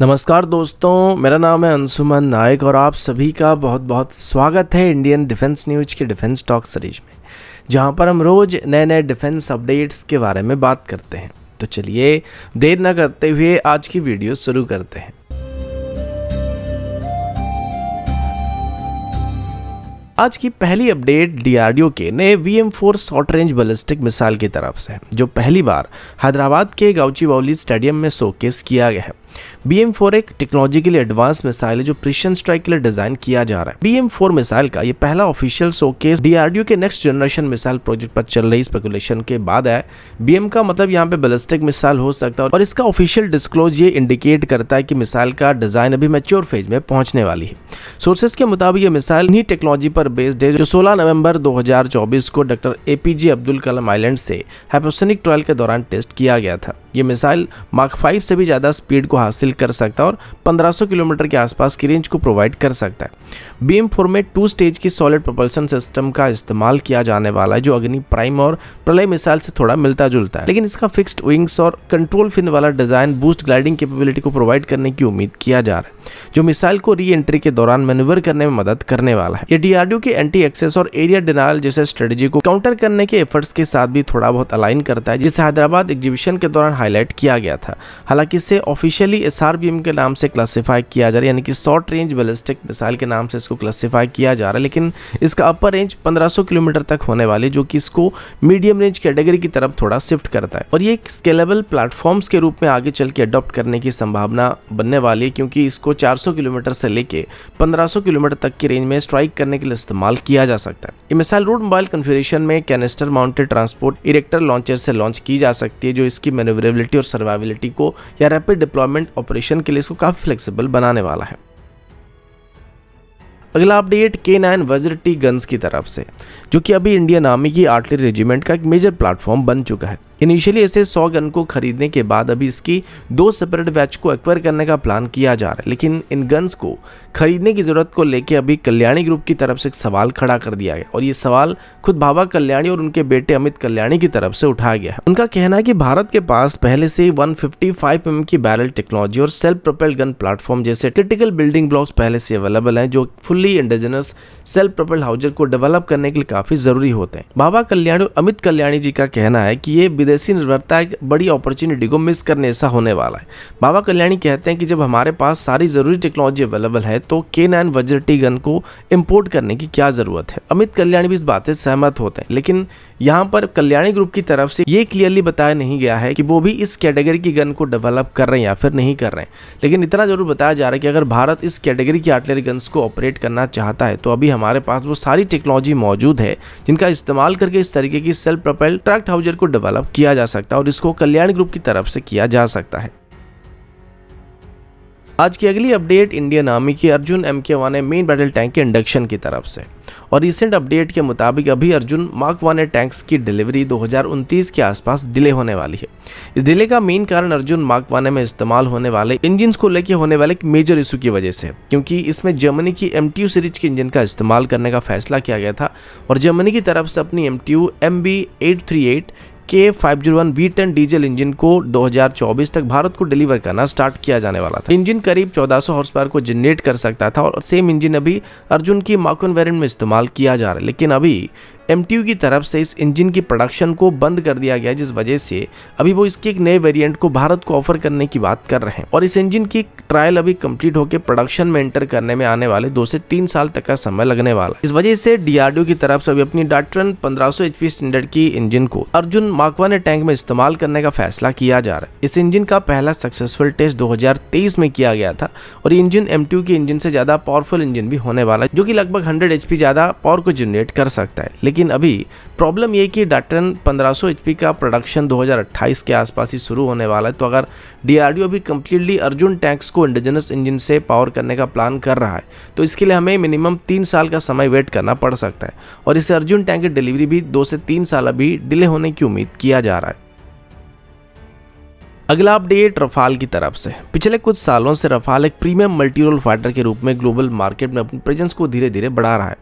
नमस्कार दोस्तों, मेरा नाम है अंशुमन नायक और आप सभी का बहुत बहुत स्वागत है इंडियन डिफेंस न्यूज के डिफेंस टॉक सीरीज में, जहां पर हम रोज नए नए डिफेंस अपडेट्स के बारे में बात करते हैं। तो चलिए देर न करते हुए आज की वीडियो शुरू करते हैं। आज की पहली अपडेट डीआरडीओ के नए VM4 short range ballistic missile की तरफ से है, जो पहली बार हैदराबाद के गाउचीबाउली स्टेडियम में शोकेस किया गया है। BM4 एक टेक्नोलॉजिकली एडवांस मिसाइल है जो प्रिसिशन स्ट्राइक के लिए डिजाइन किया जा रहा है। BM4 मिसाइल का ये पहला ऑफिशियल शोकेस डीआरडीओ के नेक्स्ट जनरेशन मिसाइल प्रोजेक्ट पर चल रही स्पेकुलेशन के बाद है। BM का मतलब यहाँ पे बैलिस्टिक मिसाइल हो सकता है और इसका ऑफिशियल डिस्क्लोज ये इंडिकेट करता है कि मिसाइल का डिजाइन अभी मैच्योर फेज में पहुंचने वाली है। सोर्सेस के मुताबिक ये मिसाइल इन्हीं टेक्नोलॉजी पर बेस्ड है जो 16 नवंबर 2024 को doctor APJ Abdul Kalam island से हाइपोसोनिक ट्रायल के दौरान टेस्ट किया गया था। ये मिसाइल मार्क 5 से भी ज़्यादा स्पीड को हासिल कर सकता है और 1500 किलोमीटर के आसपास की रेंज को प्रोवाइड कर सकता है। BM4 में 2 स्टेज की सॉलिड प्रोपल्शन सिस्टम का इस्तेमाल किया जाने वाला है, जो अग्नि प्राइम और प्रलय मिसाइल से थोड़ा मिलता जुलता है, लेकिन इसका फिक्स्ड विंग्स और कंट्रोल फिन वाला डिजाइन बूस्ट ग्लाइडिंग कैपेबिलिटी को प्रोवाइड करने की उम्मीद किया जा रहा है, जो मिसाइल को री एंट्री के दौरान मैन्यूवर करने में मदद करने वाला है। ये डीआरडीओ के एंटी एक्सेस और एरिया डिनायल जैसे स्ट्रेटेजी को काउंटर करने के एफर्ट्स के साथ भी थोड़ा बहुत अलाइन करता है, जिसे हैदराबाद एग्जीबिशन के दौरान हाईलाइट किया गया था। हालांकि इसे ऑफिशियली SRBM के नाम से क्लासिफाई किया जा रहा है, यानी कि शॉर्ट रेंज बैलिस्टिक मिसाइल के नाम से इसको क्लासिफाई किया जा रहा है, लेकिन इसका अपर रेंज 1500 किलोमीटर तक होने वाली, जो कि इसको मीडियम रेंज कैटेगरी की तरफ थोड़ा शिफ्ट करता है। और ये एक स्केलेबल प्लेटफॉर्म्स के रूप में आगे चल के अडॉप्ट करने की संभावना बनने वाली है, क्योंकि इसको 400 किलोमीटर से लेके 1500 किलोमीटर तक की रेंज में स्ट्राइक करने के लिए इस्तेमाल किया जा सकता है। ये मिसाइल रोड मोबाइल कॉन्फ़िगरेशन में canister mounted transport erector launcher से लॉन्च की जा सकती है, जो इसकी मैन्यूवरेबिलिटी और सर्वाइवलिटी को या रैपिड डिप्लॉयमेंट ऑपरेशन के लिए इसको काफी फ्लेक्सिबल बनाने वाला है। अगला अपडेट K9 वज्र T गन्स की तरफ से, जो कि अभी इंडियन आर्मी की आर्टिलरी रेजिमेंट का एक मेजर प्लेटफॉर्म बन चुका है। इनिशियली ऐसे 100 गन को खरीदने के बाद अभी इसकी 2 सेपरेट बैच को एक्वायर करने का प्लान किया जा रहा है, लेकिन इन गन्स को खरीदने की जरूरत को लेकर अभी कल्याणी ग्रुप की तरफ से एक सवाल खड़ा कर दिया गया, और ये सवाल खुद बाबा कल्याणी और उनके बेटे अमित कल्याणी की तरफ से उठाया गया है। उनका कहना है कि भारत के पास पहले से 155 mm की बैरल टेक्नोलॉजी और सेल्फ प्रोपेल्ड गन प्लेटफॉर्म जैसे क्रिटिकल बिल्डिंग ब्लॉक्स पहले से अवेलेबल हैं, जो fully indigenous self propelled Houser को डेवलप करने के लिए काफी जरूरी होते हैं। बाबा कल्याणी और अमित कल्याणी जी का कहना है कि ये विदेशी निर्भरता एक बड़ी अपॉर्चुनिटी को मिस करने ऐसा होने वाला है। बाबा कल्याणी कहते हैं कि जब हमारे पास सारी जरूरी टेक्नोलॉजी अवेलेबल है तो K9 वज्र T गन को इंपोर्ट करने की क्या जरूरत है। अमित कल्याणी भी इस बात से सहमत होते हैं, लेकिन यहाँ पर कल्याणी ग्रुप की तरफ से ये क्लियरली बताया नहीं गया है कि वो भी इस कैटेगरी की गन को डेवलप कर रहे हैं या फिर नहीं कर रहे हैं, लेकिन इतना जरूर बताया जा रहा है कि अगर भारत इस कैटेगरी की आर्टिलरी गन्स को ऑपरेट करना चाहता है तो अभी हमारे पास वो सारी टेक्नोलॉजी मौजूद है जिनका इस्तेमाल करके इस तरीके की सेल्फ प्रोपेल्ड ट्रैक्ट हाउजर को डेवलप किया जा सकता है, और इसको कल्याण ग्रुप की तरफ से किया जा सकता है। आज की अगली अपडेट इंडियन आर्मी की Arjun MK1A main battle tank के इंडक्शन की तरफ से, और रिसेंट अपडेट के मुताबिक अभी अर्जुन मार्क 1A टैंक्स की डिलीवरी 2029 के आसपास डिले होने वाली है। इस डिले का मेन कारण अर्जुन मार्क 1A में इस्तेमाल होने वाले इंजन को लेकर होने वाले एक मेजर इशू की वजह से है, क्योंकि इसमें जर्मनी की MTU सीरीज के इंजन का इस्तेमाल करने का फैसला किया गया था, और जर्मनी की तरफ से अपनी MTU MB838 K501 V10 diesel engine को 2024 तक भारत को डिलीवर करना स्टार्ट किया जाने वाला था। इंजन करीब 1400 हॉर्स पावर को जनरेट कर सकता था, और सेम इंजन अभी अर्जुन की मार्क 1 वेरिएंट में इस्तेमाल किया जा रहा है, लेकिन अभी MTU की तरफ से इस इंजन की प्रोडक्शन को बंद कर दिया गया, जिस वजह से अभी वो इसके एक नए वेरिएंट को भारत को ऑफर करने की बात कर रहे हैं, और इस इंजन की ट्रायल अभी कंप्लीट होकर प्रोडक्शन में एंटर करने में आने वाले 2 से 3 साल तक का समय लगने वाला है। इस वजह से डीआरडीओ की तरफ से अभी अपनी डाट्रन 1500 HP स्टैंडर्ड की इंजन को अर्जुन मार्क 1A टैंक में इस्तेमाल करने का फैसला किया जा रहा है। इस इंजन का पहला सक्सेसफुल टेस्ट 2023 में किया गया था, और ये इंजन MTU के इंजन से ज्यादा पावरफुल इंजन भी होने वाला है, जो कि लगभग 100 HP ज्यादा पावर को जनरेट कर सकता है। लेकिन अभी प्रॉब्लम ये कि डाट्रन 1500 HP का प्रोडक्शन 2028 के आसपास ही शुरू होने वाला है, तो अगर डीआरडीओ भी कम्प्लीटली अर्जुन टैंक्स को इंडिजिनस इंजन से पावर करने का प्लान कर रहा है, तो इसके लिए हमें मिनिमम 3 साल का समय वेट करना पड़ सकता है, और इसे अर्जुन टैंक की डिलीवरी भी 2 से 3 साल अभी डिले होने की उम्मीद किया जा रहा है। अगला अपडेट रफाल की तरफ से। पिछले कुछ सालों से रफाल एक प्रीमियम मल्टी रोल फाइटर के रूप में ग्लोबल मार्केट में अपनी प्रेजेंस को धीरे धीरे बढ़ा रहा है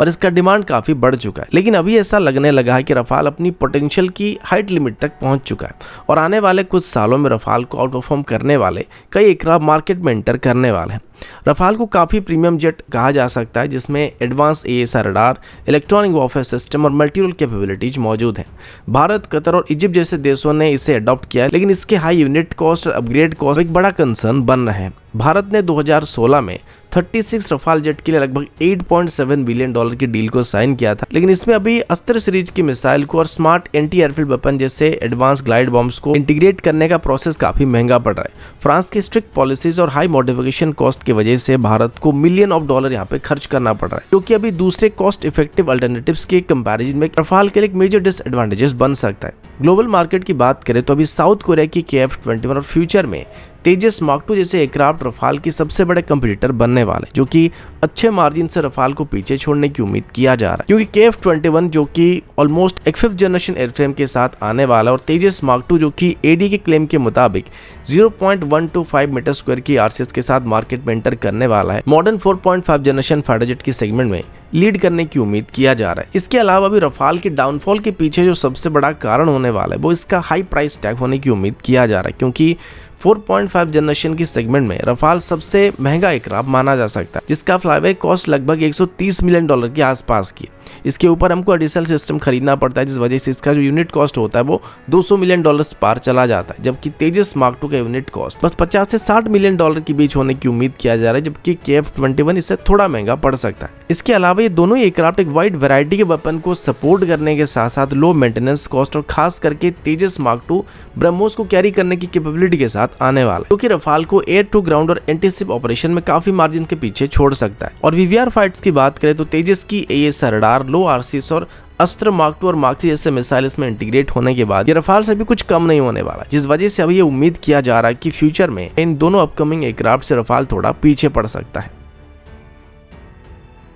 और इसका डिमांड काफ़ी बढ़ चुका है। लेकिन अभी ऐसा लगने लगा है कि रफाल अपनी पोटेंशियल की हाइट लिमिट तक पहुंच चुका है और आने वाले कुछ सालों में रफाल को आउट परफॉर्म करने वाले कई एयरक्राफ्ट मार्केट में एंटर करने वाले हैं। रफाल को काफ़ी प्रीमियम जेट कहा जा सकता है जिसमें advance AESA radar, electronic warfare system और मल्टी रोल कैपेबिलिटीज मौजूद हैं। भारत, कतर और इजिप्ट जैसे देशों ने इसे अडॉप्ट किया है, लेकिन इसके हाई यूनिट कॉस्ट और अपग्रेड कॉस्ट एक बड़ा कंसर्न बन रहे हैं। भारत ने 2016 में 36 रफाल जेट के लिए लगभग $8.7 बिलियन की डील को साइन किया था, लेकिन इसमें अभी अस्त्र सीरीज की मिसाइल को और स्मार्ट एंटी एयरफील्ड वेपन जैसे एडवांस ग्लाइड बॉम्ब्स को इंटीग्रेट करने का प्रोसेस काफी महंगा पड़ रहा है। फ्रांस की स्ट्रिक्ट पॉलिसीज और हाई मॉडिफिकेशन कॉस्ट की वजह से भारत को $मिलियन यहाँ पे खर्च करना पड़ रहा है, क्योंकि अभी दूसरे कॉस्ट इफेक्टिव अल्टरनेटिव्स के कंपैरिजन में रफाल के लिए एक मेजर डिसएडवांटेजेस बन सकता है। ग्लोबल मार्केट की बात करें तो अभी साउथ कोरिया की KF-21 और फ्यूचर में तेजस मार्क 2 जैसे एयरक्राफ्ट रफाल की सबसे बड़े कंपटीटर बनने वाले, जो कि अच्छे मार्जिन से रफाल को पीछे छोड़ने की उम्मीद किया जा रहा है, क्योंकि KF-21 जो कि ऑलमोस्ट एक 5th जनरेशन एयरफ्रेम के साथ आने वाला और तेजस मार्क 2 जो कि AD के क्लेम के मुताबिक 0.125 मीटर स्क्वायर की RCS के साथ मार्केट में एंटर करने वाला है, मॉडर्न 4.5 जनरेशन फाइटर जेट की सेगमेंट में लीड करने की उम्मीद किया जा रहा है। इसके अलावा अभी रफाल के डाउनफॉल के पीछे जो सबसे बड़ा कारण होने वाला है वो इसका हाई प्राइस टैग होने की उम्मीद किया जा रहा है, क्योंकि 4.5 जनरेशन की सेगमेंट में रफाल सबसे महंगा एयरक्राफ्ट माना जा सकता है, जिसका फ्लाईवे कॉस्ट लगभग $130 मिलियन के आसपास की। इसके ऊपर हमको एडिशनल सिस्टम खरीदना पड़ता है, जिस वजह से इसका जो यूनिट कॉस्ट होता है वो $200 मिलियन पार चला जाता है, जबकि तेजस मार्क 2 का यूनिट कॉस्ट बस $50 से $60 मिलियन के बीच होने की उम्मीद किया जा रहा है, जबकि KF-21 इससे थोड़ा महंगा पड़ सकता है। इसके अलावा ये दोनों एयरक्राफ्ट एक वाइड वैरायटी के वेपन को सपोर्ट करने के साथ साथ लो मेंटेनेंस कॉस्ट और खास करके तेजस मार्क 2 ब्रह्मोस को कैरी करने की कैपेबिलिटी के साथ आने वाला है, क्योंकि रफाल को एयर टू ग्राउंड और एंटीशिप ऑपरेशन में काफी मार्जिन के पीछे छोड़ सकता है। और VVR फाइट्स की बात करें तो तेजस की AESA रडार, लो RCS और अस्त्र मार्क 2 और मार्क 3 जैसे मिसाइल इसमें इंटीग्रेट होने के बाद ये रफाल से भी कुछ कम नहीं होने वाला, जिस वजह से अभी ये उम्मीद किया जा रहा है कि फ्यूचर में इन दोनों अपकमिंग एयरक्राफ्ट से रफाल थोड़ा पीछे पड़ सकता है।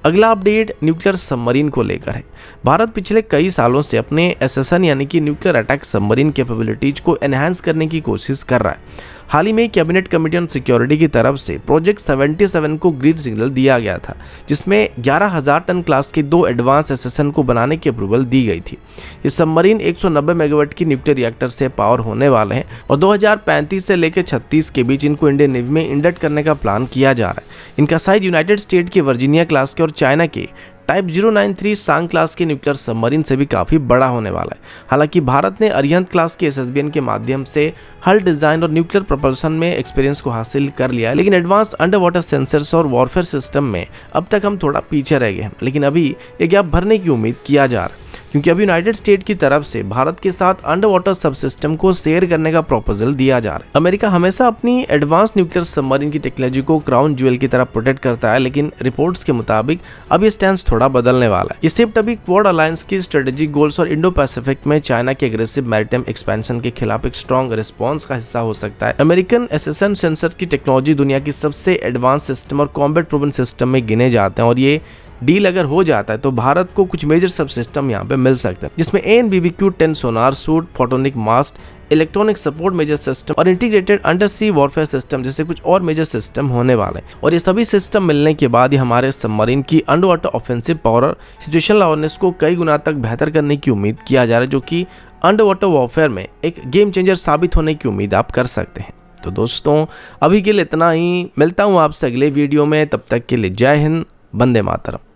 अगला अपडेट न्यूक्लियर सबमरीन को लेकर है। भारत पिछले कई सालों से अपने SSN यानी कि न्यूक्लियर अटैक सबमरीन कैपेबिलिटीज को एनहांस करने की कोशिश कर रहा है। हाल ही में कैबिनेट कमेटी ऑन सिक्योरिटी की तरफ से प्रोजेक्ट 77 को ग्रीन सिग्नल दिया गया था, जिसमें 11,000 टन क्लास के 2 एडवांस SSN को बनाने की अप्रूवल दी गई थी। ये सबमरीन 190 मेगावाट की न्यूक्लियर रिएक्टर से पावर होने वाले हैं और 2035 से लेकर 36 के बीच इनको इंडियन नेवी में इंडक्ट करने का प्लान किया जा रहा है। इनका साइज यूनाइटेड स्टेट के वर्जीनिया क्लास के और चाइना के टाइप 093 सांग क्लास के न्यूक्लियर सबमरीन से भी काफी बड़ा होने वाला है। हालांकि भारत ने अरिहंत क्लास के SSBN के माध्यम से हल डिजाइन और न्यूक्लियर प्रोपल्शन में एक्सपीरियंस को हासिल कर लिया है, लेकिन एडवांस अंडर वाटर सेंसर्स और वॉरफेयर सिस्टम में अब तक हम थोड़ा पीछे रह गए हैं। लेकिन अभी ये गैप भरने की उम्मीद किया जा रहा है, क्योंकि अभी यूनाइटेड स्टेट की तरफ से भारत के साथ अंडर वाटर सब सिस्टम को शेयर करने का प्रपोजल दिया जा रहा है। अमेरिका हमेशा अपनी एडवांस न्यूक्लियर सबमरीन की टेक्नोलॉजी को क्राउन ज्वेल की तरह प्रोटेक्ट करता है, लेकिन रिपोर्ट्स के मुताबिक अब ये स्टैंड थोड़ा बदलने वाला है। ये शिफ्ट अभी क्वाड अलायंस की स्ट्रेटेजिक गोल्स और इंडो पैसिफिक में चाइना के एग्रेसिव मैरिटाइम एक्सपेंशन के खिलाफ एक स्ट्रॉन्ग रिस्पॉन्स का हिस्सा हो सकता है। अमेरिकन SSN सेंसर की टेक्नोलॉजी दुनिया की सबसे एडवांस सिस्टम और कॉम्बैट प्रूवन सिस्टम में गिने जाते हैं, और ये डील अगर हो जाता है तो भारत को कुछ मेजर सब सिस्टम यहाँ पे मिल सकता है, जिसमें AN/BBQ-10 सोनार सूट, फोटोनिक मास्ट, इलेक्ट्रॉनिक सपोर्ट मेजर सिस्टम और इंटीग्रेटेड अंडर सी वॉरफेयर सिस्टम जैसे कुछ और मेजर सिस्टम होने वाले हैं। और ये सभी सिस्टम मिलने के बाद ही हमारे सबमरीन की अंडर वाटर ऑफेंसिव पावर और सिचुएशनल अवेयरनेस को कई गुना तक बेहतर करने की उम्मीद किया जा रहा है, जो कि अंडर वाटर वॉरफेयर में एक गेम चेंजर साबित होने की उम्मीद आप कर सकते हैं। तो दोस्तों अभी के लिए इतना ही, मिलता हूँ आपसे अगले वीडियो में, तब तक के लिए जय हिंद, वंदे मातरम।